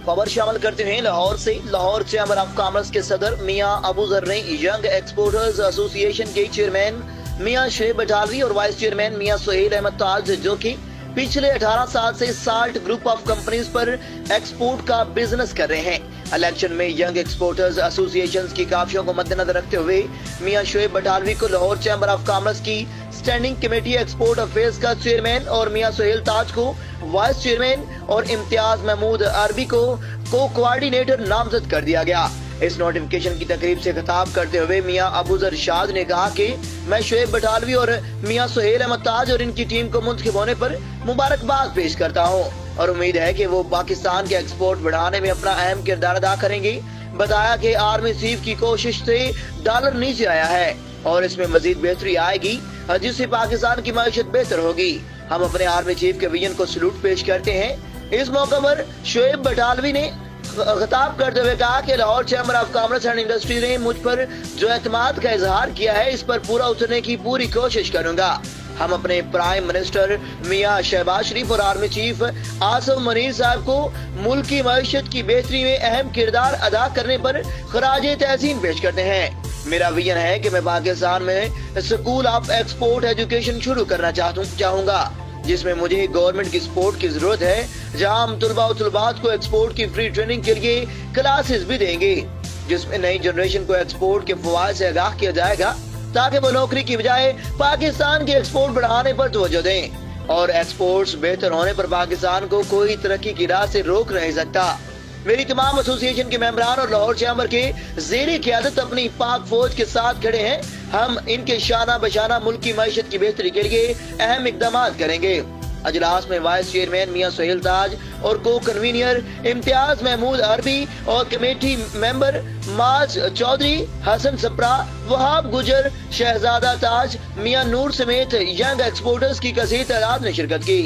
खबर शामिल करते हैं लाहौर चैम्बर ऑफ कॉमर्स के सदर मियां अबू जर ने यंग एक्सपोर्टर्स एसोसिएशन के चेयरमैन मियां शुएब बटालवी और वाइस चेयरमैन मियां सुहेल अहमद ताज, जो कि पिछले 18 साल से साल्ट ग्रुप ऑफ कंपनीज पर एक्सपोर्ट का बिजनेस कर रहे हैं, इलेक्शन में यंग एक्सपोर्टर्स एसोसिएशन की काफियों को मद्देनजर रखते हुए मियां शुएब बटालवी को लाहौर चैम्बर ऑफ कॉमर्स की स्टैंडिंग कमेटी एक्सपोर्ट अफेयर्स का चेयरमैन और मियां सुहेल ताज को वाइस चेयरमैन और इम्तियाज महमूद अरबी को कोऑर्डिनेटर नामजद कर दिया गया। इस नोटिफिकेशन की तकरीब से खिताब करते हुए मियां अबू जर शाद ने कहा कि मैं शुएब बटालवी और मियां सुहेल अहमद ताज और इनकी टीम को मुंतखब होने पर मुबारकबाद पेश करता हूं और उम्मीद है कि वो पाकिस्तान के एक्सपोर्ट बढ़ाने में अपना अहम किरदार अदा करेंगे। बताया कि आर्मी चीफ की कोशिश से डॉलर नीचे आया है और इसमें मजीद बेहतरी आएगी, जिससे पाकिस्तान की मईशत बेहतर होगी। हम अपने आर्मी चीफ के विजन को सलूट पेश करते हैं। इस मौके पर शुएब बटालवी ने खिताब करते हुए कहा कि Lahore chamber of commerce and industry ने मुझ पर जो एतमाद का इजहार किया है, इस पर पूरा उतरने की पूरी कोशिश करूंगा। हम अपने प्राइम मिनिस्टर मियां शहबाज शरीफ और आर्मी चीफ आसिफ मनीर साहब को मुल्क की मईशत की बेहतरी में अहम किरदार अदा करने पर खराजे तहसीन पेश करते हैं। मेरा विजन है कि मैं पाकिस्तान में स्कूल ऑफ एक्सपोर्ट एजुकेशन शुरू करना चाहूंगा, जिसमें मुझे गवर्नमेंट की सपोर्ट की जरूरत है, जहां हम तुलबा और तुलबात को एक्सपोर्ट की फ्री ट्रेनिंग के लिए क्लासेस भी देंगे, जिसमें नई जनरेशन को एक्सपोर्ट के फवायद से आगाह किया जाएगा ताकि वो नौकरी की बजाय पाकिस्तान के एक्सपोर्ट बढ़ाने पर तवज्जो दें और एक्सपोर्ट्स बेहतर होने पर पाकिस्तान को कोई तरक्की की राह से रोक नहीं सकता। मेरी तमाम एसोसिएशन के मेंबरान और लाहौर चैम्बर के ज़ेरे क़यादत अपनी पाक फौज के साथ खड़े हैं। हम इनके शाना बशाना मुल्क की मईशत की बेहतरी के लिए अहम इक़दाम करेंगे। अजलास में वाइस चेयरमैन मियां सुहेल ताज और को कन्वीनियर इम्तियाज महमूद अरबी और कमेटी मेंबर माज चौधरी, हसन सप्रा, वहाब गुजर, शहजादा ताज, मियां नूर समेत यंग एक्सपोर्टर्स की कसीर तादाद ने शिरकत की।